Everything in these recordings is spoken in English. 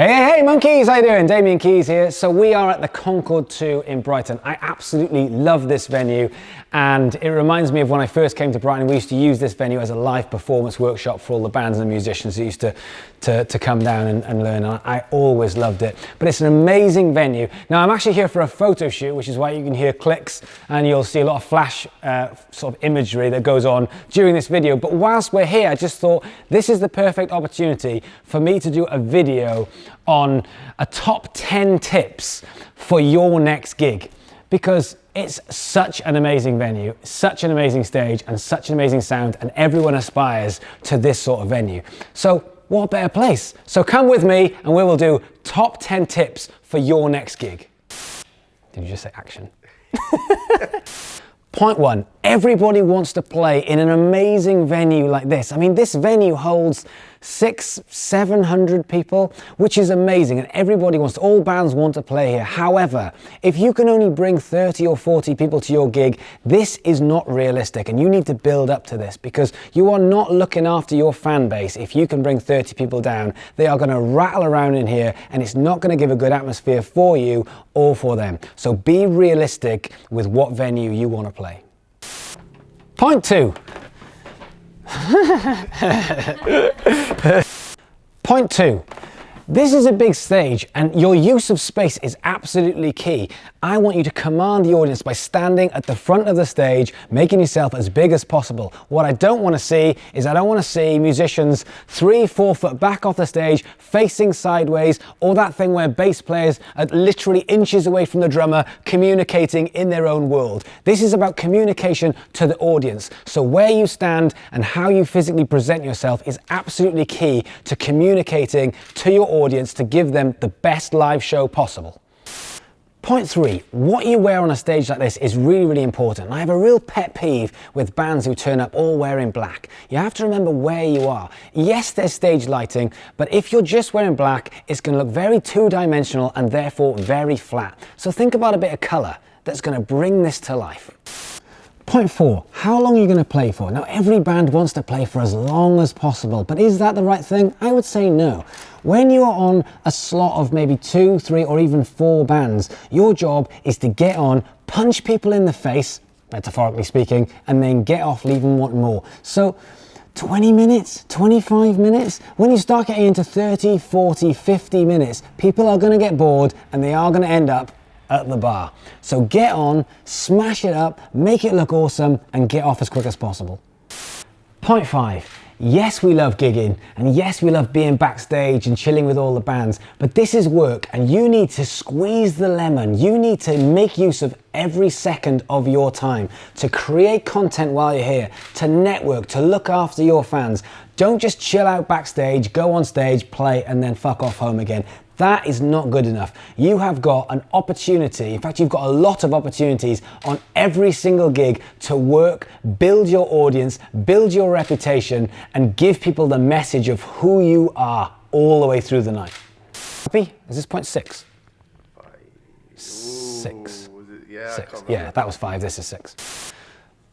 Hey monkeys, how you doing? Damian Keyes here. So we are at the Concord 2 in Brighton. I absolutely love this venue, and it reminds me of when I first came to Brighton. We used to use this venue as a live performance workshop for all the bands and musicians who used to come down and learn. I always loved it. But it's an amazing venue. Now I'm actually here for a photo shoot, which is why you can hear clicks and you'll see a lot of flash sort of imagery that goes on during this video. But whilst we're here, I just thought this is the perfect opportunity for me to do a video on a top 10 tips for your next gig, because it's such an amazing venue, such an amazing stage and such an amazing sound, and everyone aspires to this sort of venue. So what better place? So come with me and we will do top 10 tips for your next gig. Did you just say action? Point 1, everybody wants to play in an amazing venue like this. I mean, this venue holds 600-700 people, which is amazing, and everybody wants to, all bands want to play here. However, if you can only bring 30 or 40 people to your gig, this is not realistic, and you need to build up to this, because you are not looking after your fan base. If you can bring 30 people down, they are going to rattle around in here, and it's not going to give a good atmosphere for you or for them. So be realistic with what venue you want to play. Point 2. Point 2. This is a big stage and your use of space is absolutely key. I want you to command the audience by standing at the front of the stage, making yourself as big as possible. What I don't want to see is I don't want to see musicians 3-4 foot back off the stage, facing sideways, or that thing where bass players are literally inches away from the drummer, communicating in their own world. This is about communication to the audience. So where you stand and how you physically present yourself is absolutely key to communicating to your audience to give them the best live show possible. Point 3, what you wear on a stage like this is really, really important. I have a real pet peeve with bands who turn up all wearing black. You have to remember where you are. Yes, there's stage lighting, but if you're just wearing black, it's going to look very two-dimensional and therefore very flat. So think about a bit of colour that's going to bring this to life. Point 4, how long are you going to play for? Now, every band wants to play for as long as possible, but is that the right thing? I would say no. When you are on a slot of maybe 2, 3, or even 4 bands, your job is to get on, punch people in the face, metaphorically speaking, and then get off leaving wanting more. So 20 minutes, 25 minutes, when you start getting into 30, 40, 50 minutes, people are going to get bored and they are going to end up at the bar. So get on, smash it up, make it look awesome, and get off as quick as possible. Point 5. Yes, we love gigging, and yes, we love being backstage and chilling with all the bands, but this is work, and you need to squeeze the lemon. You need to make use of every second of your time to create content while you're here, to network, to look after your fans. Don't just chill out backstage, go on stage, play, and then fuck off home again. That is not good enough. You have got an opportunity, in fact, you've got a lot of opportunities on every single gig to work, build your audience, build your reputation, and give people the message of who you are all the way through the night. Happy? Is this point 6? 6. Yeah, 6. Yeah, that was 5, this is 6.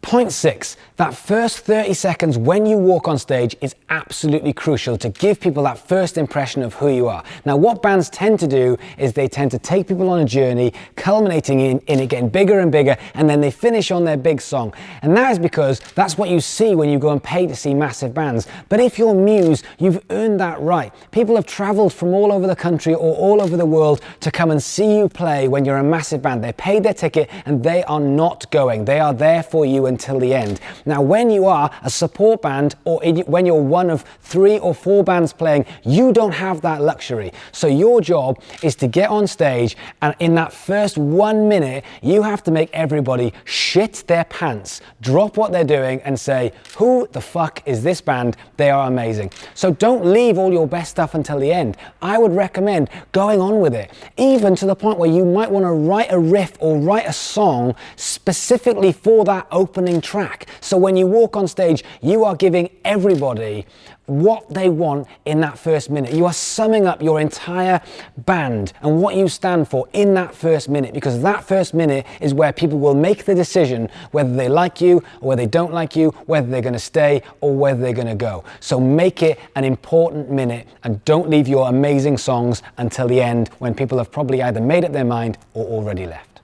Point 6, that first 30 seconds when you walk on stage is absolutely crucial to give people that first impression of who you are. Now, what bands tend to do is they tend to take people on a journey, culminating in it getting bigger and bigger, and then they finish on their big song. And that is because that's what you see when you go and pay to see massive bands. But if you're Muse, you've earned that right. People have traveled from all over the country or all over the world to come and see you play when you're a massive band. They paid their ticket and they are not going. They are there for you until the end. Now, when you are a support band or when you're one of 3 or 4 bands playing, you don't have that luxury. So your job is to get on stage, and in that first 1 minute, you have to make everybody shit their pants, drop what they're doing and say, who the fuck is this band? They are amazing. So don't leave all your best stuff until the end. I would recommend going on with it, even to the point where you might want to write a riff or write a song specifically for that opening opening track. So when you walk on stage, you are giving everybody what they want in that first minute. You are summing up your entire band and what you stand for in that first minute, because that first minute is where people will make the decision whether they like you or whether they don't like you, whether they're going to stay or whether they're going to go. So make it an important minute and don't leave your amazing songs until the end, when people have probably either made up their mind or already left.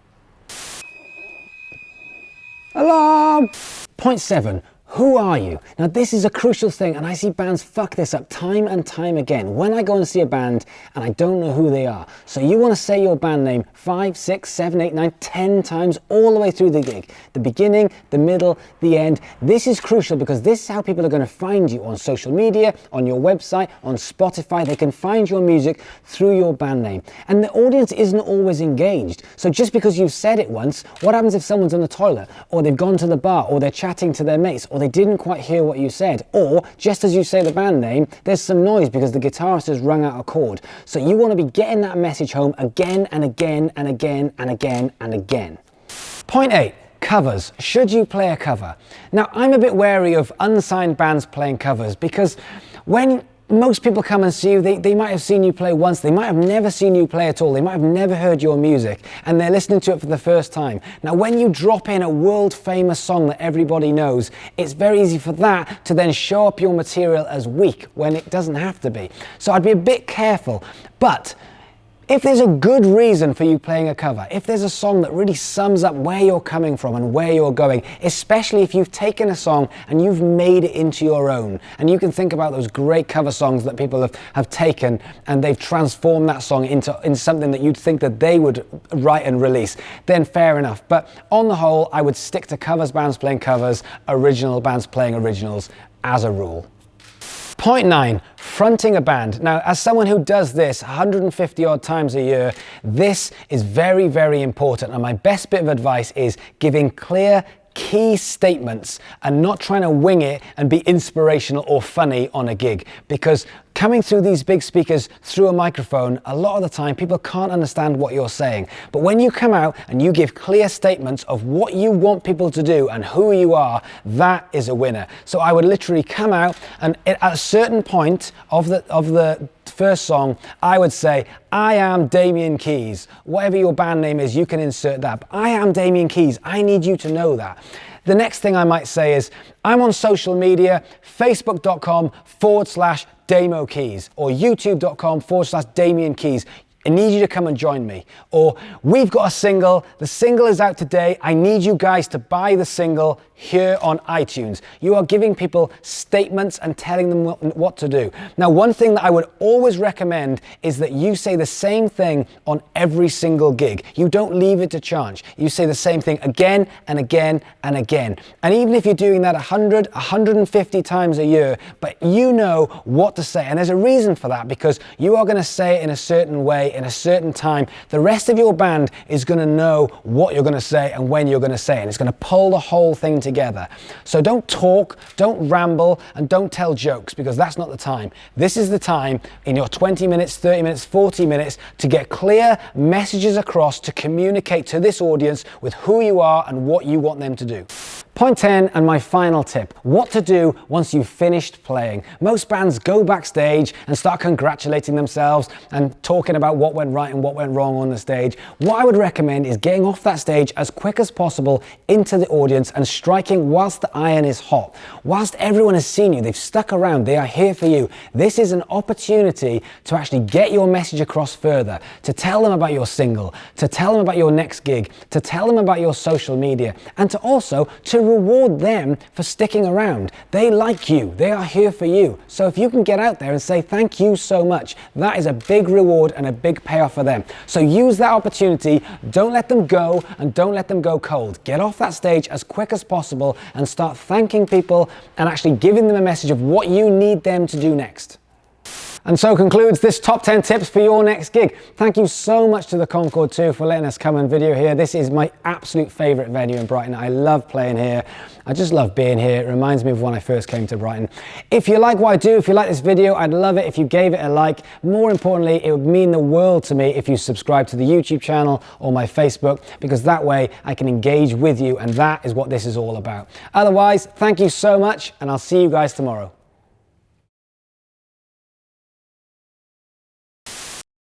Alarm! Point 7. Who are you? Now this is a crucial thing, and I see bands fuck this up time and time again. When I go and see a band and I don't know who they are. So you want to say your band name 5, 6, 7, 8, 9, 10 times all the way through the gig. The beginning, the middle, the end. This is crucial because this is how people are going to find you on social media, on your website, on Spotify. They can find your music through your band name. And the audience isn't always engaged. So just because you've said it once, what happens if someone's on the toilet, or they've gone to the bar, or they're chatting to their mates, or they didn't quite hear what you said, or just as you say the band name, there's some noise because the guitarist has rung out a chord. So you want to be getting that message home again and again and again and again and again. Point 8. Covers. Should you play a cover? Now, I'm a bit wary of unsigned bands playing covers, because when most people come and see you, they might have seen you play once, they might have never seen you play at all, they might have never heard your music, and they're listening to it for the first time. Now when you drop in a world famous song that everybody knows, it's very easy for that to then show up your material as weak when it doesn't have to be. So I'd be a bit careful. But if there's a good reason for you playing a cover, if there's a song that really sums up where you're coming from and where you're going, especially if you've taken a song and you've made it into your own, and you can think about those great cover songs that people have taken and they've transformed that song into something that you'd think that they would write and release, then fair enough. But on the whole, I would stick to covers bands playing covers, original bands playing originals as a rule. Point 9, fronting a band. Now, as someone who does this 150 odd times a year, this is very, very important. And my best bit of advice is giving clear, key statements and not trying to wing it and be inspirational or funny on a gig. Because coming through these big speakers through a microphone, a lot of the time people can't understand what you're saying. But when you come out and you give clear statements of what you want people to do and who you are, that is a winner. So I would literally come out and at a certain point of the first song, I would say, I am Damian Keyes. Whatever your band name is, you can insert that. But I am Damian Keyes. I need you to know that. The next thing I might say is, I'm on social media, facebook.com/Damo Keyes or youtube.com/Damian Keyes. I need you to come and join me. Or we've got a single, the single is out today, I need you guys to buy the single here on iTunes. You are giving people statements and telling them what to do. Now, one thing that I would always recommend is that you say the same thing on every single gig. You don't leave it to chance. You say the same thing again and again and again. And even if you're doing that 100, 150 times a year, but you know what to say. And there's a reason for that, because you are going to say it in a certain way, in a certain time. The rest of your band is going to know what you're going to say and when you're going to say it. And it's going to pull the whole thing together. So don't talk, don't ramble, and don't tell jokes, because that's not the time. This is the time in your 20 minutes, 30 minutes, 40 minutes to get clear messages across, to communicate to this audience with who you are and what you want them to do. Point 10, and my final tip, what to do once you've finished playing. Most bands go backstage and start congratulating themselves and talking about what went right and what went wrong on the stage. What I would recommend is getting off that stage as quick as possible into the audience and striking whilst the iron is hot. Whilst everyone has seen you, they've stuck around, they are here for you. This is an opportunity to actually get your message across further, to tell them about your single, to tell them about your next gig, to tell them about your social media, and to also to reward them for sticking around. They like you, they are here for you. So if you can get out there and say thank you so much, that is a big reward and a big payoff for them. So use that opportunity, don't let them go, and don't let them go cold. Get off that stage as quick as possible and start thanking people and actually giving them a message of what you need them to do next. And so concludes this top 10 tips for your next gig. Thank you so much to the Concorde 2 for letting us come and video here. This is my absolute favourite venue in Brighton. I love playing here. I just love being here. It reminds me of when I first came to Brighton. If you like what I do, if you like this video, I'd love it if you gave it a like. More importantly, it would mean the world to me if you subscribe to the YouTube channel or my Facebook, because that way I can engage with you, and that is what this is all about. Otherwise, thank you so much, and I'll see you guys tomorrow.